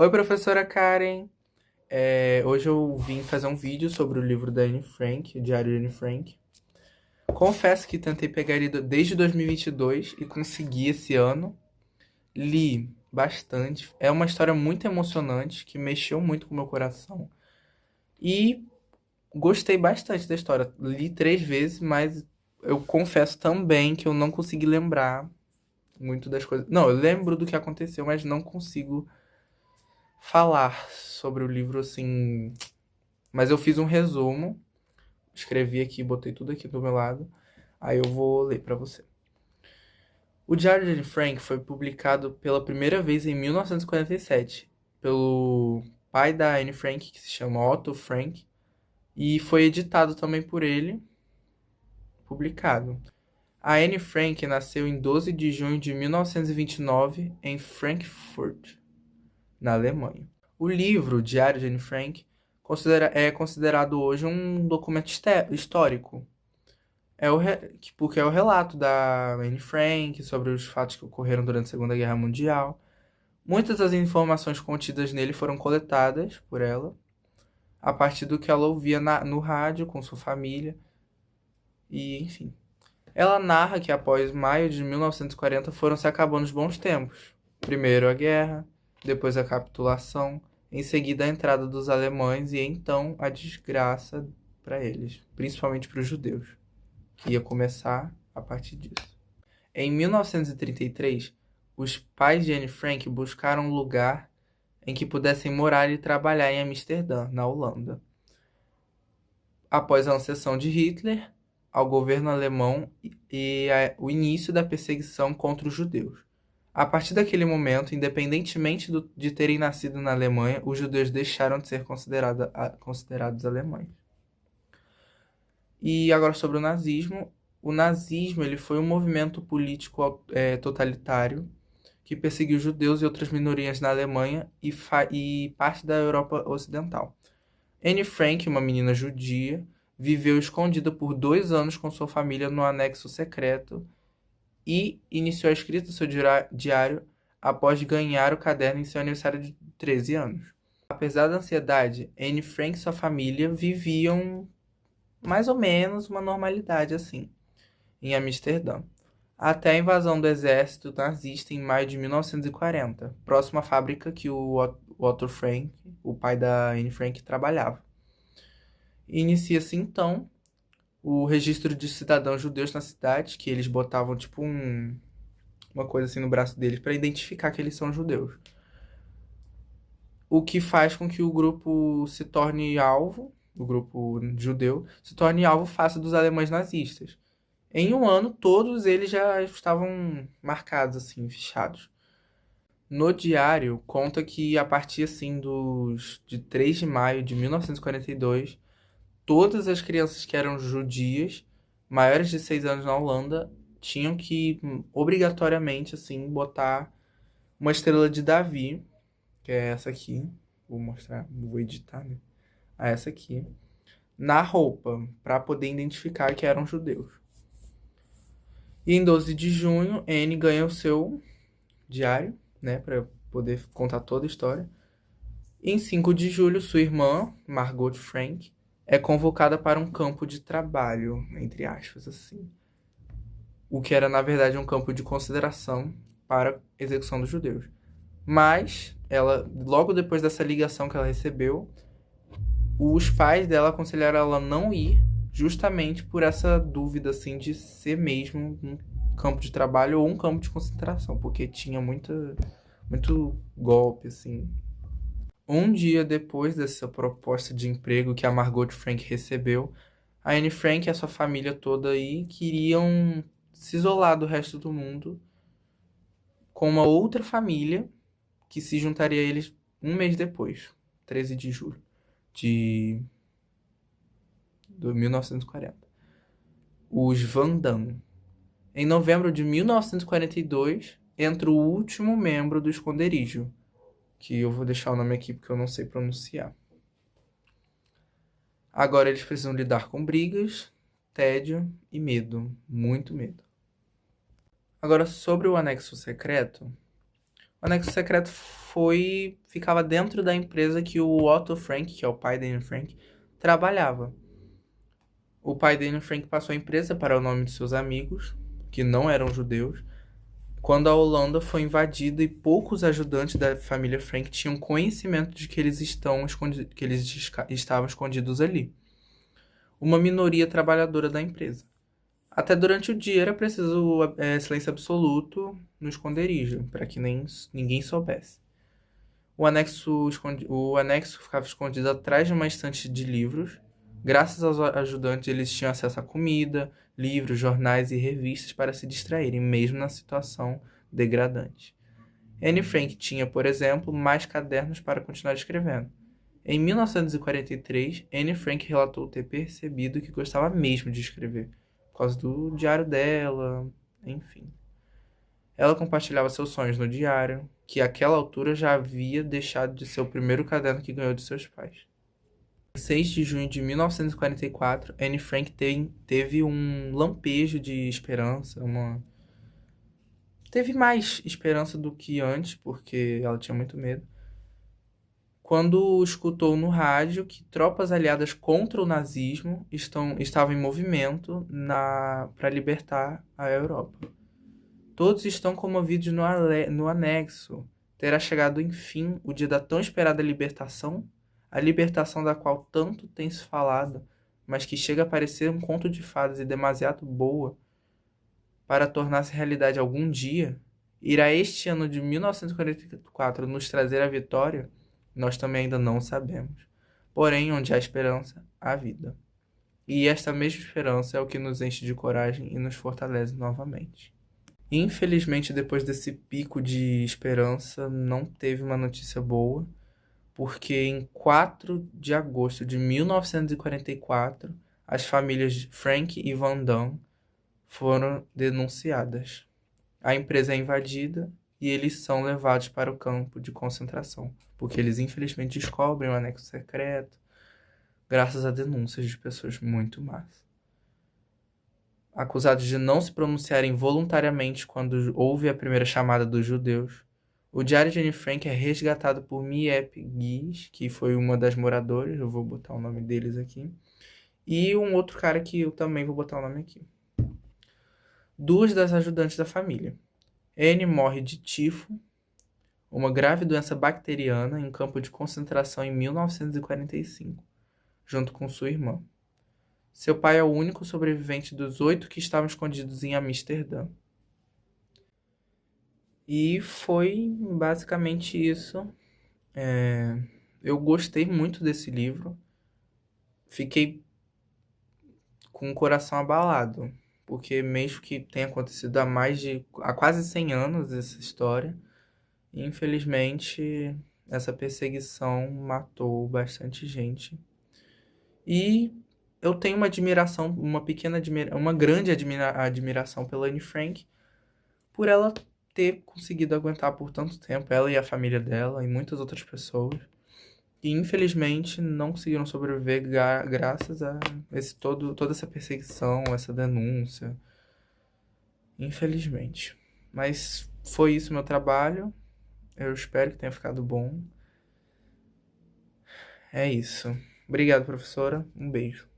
Oi, professora Karen. Hoje eu vim fazer um vídeo sobre o livro da Anne Frank, o Diário de Anne Frank. Confesso que tentei pegar ele desde 2022 e consegui esse ano. Li bastante. É uma história muito emocionante que mexeu muito com o meu coração. E gostei bastante da história. Li 3 vezes, mas eu confesso também que eu não consegui lembrar muito das coisas. Não, eu lembro do que aconteceu, mas não consigo falar sobre o livro assim. Mas eu fiz um resumo, escrevi aqui, botei tudo aqui do meu lado. Aí eu vou ler pra você. O Diário de Anne Frank foi publicado pela primeira vez em 1947 pelo pai da Anne Frank, que se chama Otto Frank, e foi editado também por ele, publicado. A Anne Frank nasceu em 12 de junho de 1929 em Frankfurt, na Alemanha. O livro Diário de Anne Frank é considerado hoje um documento histórico. Porque é o relato da Anne Frank sobre os fatos que ocorreram durante a Segunda Guerra Mundial. Muitas das informações contidas nele foram coletadas por ela, a partir do que ela ouvia no rádio com sua família, e enfim. Ela narra que após maio de 1940 foram se acabando os bons tempos. Primeiro a guerra, depois a capitulação, em seguida a entrada dos alemães e então a desgraça para eles, principalmente para os judeus, que ia começar a partir disso. Em 1933, os pais de Anne Frank buscaram um lugar em que pudessem morar e trabalhar em Amsterdã, na Holanda. Após a ascensão de Hitler ao governo alemão o início da perseguição contra os judeus. A partir daquele momento, independentemente de terem nascido na Alemanha, os judeus deixaram de ser considerados alemães. E agora sobre o nazismo. O nazismo ele foi um movimento político totalitário que perseguiu judeus e outras minorias na Alemanha e parte da Europa Ocidental. Anne Frank, uma menina judia, viveu escondida por 2 anos com sua família no anexo secreto e iniciou a escrita do seu diário após ganhar o caderno em seu aniversário de 13 anos. Apesar da ansiedade, Anne Frank e sua família viviam mais ou menos uma normalidade assim, em Amsterdã, até a invasão do exército nazista em maio de 1940, próximo à fábrica que o Otto Frank, o pai da Anne Frank, trabalhava. Inicia-se então o registro de cidadãos judeus na cidade, que eles botavam tipo uma coisa assim no braço deles para identificar que eles são judeus. O que faz com que o grupo se torne alvo, o grupo judeu, se torne alvo fácil dos alemães nazistas. Em um ano, todos eles já estavam marcados, assim, fichados. No diário, conta que a partir, assim, de 3 de maio de 1942, todas as crianças que eram judias, maiores de 6 anos na Holanda, tinham que, obrigatoriamente, assim, botar uma estrela de Davi, que é essa aqui. Vou mostrar, vou editar, né? Essa aqui. Na roupa, para poder identificar que eram judeus. E em 12 de junho, Anne ganha o seu diário, né, para poder contar toda a história. E em 5 de julho, sua irmã, Margot Frank, é convocada para um campo de trabalho, entre aspas, assim. O que era, na verdade, um campo de consideração para a execução dos judeus. Mas, ela, logo depois dessa ligação que ela recebeu, os pais dela aconselharam ela não ir, justamente por essa dúvida, assim, de ser mesmo um campo de trabalho ou um campo de concentração, porque tinha muito golpe, assim. Um dia depois dessa proposta de emprego que a Margot Frank recebeu, a Anne Frank e a sua família toda aí queriam se isolar do resto do mundo com uma outra família que se juntaria a eles um mês depois, 13 de julho de 1940. Os Van Damme. Em novembro de 1942, entra o último membro do esconderijo, que eu vou deixar o nome aqui porque eu não sei pronunciar. Agora eles precisam lidar com brigas, tédio e medo, muito medo. Agora, sobre o anexo secreto, O anexo secreto ficava dentro da empresa que o Otto Frank, que é o pai da Anne Frank, trabalhava. O pai da Anne Frank passou a empresa para o nome de seus amigos, que não eram judeus, quando a Holanda foi invadida e poucos ajudantes da família Frank tinham conhecimento de que que eles estavam escondidos ali. Uma minoria trabalhadora da empresa. Até durante o dia era preciso silêncio absoluto no esconderijo, para que ninguém soubesse. O anexo ficava escondido atrás de uma estante de livros. Graças aos ajudantes, eles tinham acesso a comida, livros, jornais e revistas para se distraírem, mesmo na situação degradante. Anne Frank tinha, por exemplo, mais cadernos para continuar escrevendo. Em 1943, Anne Frank relatou ter percebido que gostava mesmo de escrever, por causa do diário dela, enfim. Ela compartilhava seus sonhos no diário, que àquela altura já havia deixado de ser o primeiro caderno que ganhou de seus pais. Em 6 de junho de 1944, Anne Frank teve um lampejo de esperança, teve mais esperança do que antes, porque ela tinha muito medo, quando escutou no rádio que tropas aliadas contra o nazismo estavam em movimento para libertar a Europa. Todos estão comovidos no anexo. Terá chegado, enfim, o dia da tão esperada libertação, a libertação da qual tanto tem se falado, mas que chega a parecer um conto de fadas e demasiado boa para tornar-se realidade algum dia. Irá este ano de 1944 nos trazer a vitória? Nós também ainda não sabemos. Porém, onde há esperança, há vida. E esta mesma esperança é o que nos enche de coragem e nos fortalece novamente. Infelizmente, depois desse pico de esperança, não teve uma notícia boa, porque em 4 de agosto de 1944, as famílias Frank e Van Damme foram denunciadas. A empresa é invadida e eles são levados para o campo de concentração, porque eles infelizmente descobrem o anexo secreto, graças a denúncias de pessoas muito más. Acusados de não se pronunciarem voluntariamente quando houve a primeira chamada dos judeus, o diário de Anne Frank é resgatado por Miep Gies, que foi uma das moradoras, eu vou botar o nome deles aqui, e um outro cara que eu também vou botar o nome aqui. Duas das ajudantes da família. Anne morre de tifo, uma grave doença bacteriana, em campo de concentração em 1945, junto com sua irmã. Seu pai é o único sobrevivente dos 8 que estavam escondidos em Amsterdã. E foi basicamente isso. Eu gostei muito desse livro. Fiquei com o coração abalado, porque mesmo que tenha acontecido há quase 100 anos essa história, infelizmente essa perseguição matou bastante gente. E eu tenho uma admiração, uma grande admiração pela Anne Frank, por ela ter conseguido aguentar por tanto tempo, ela e a família dela e muitas outras pessoas. E infelizmente não conseguiram sobreviver graças a toda essa perseguição, essa denúncia. Infelizmente. Mas foi isso meu trabalho. Eu espero que tenha ficado bom. É isso. Obrigado, professora. Um beijo.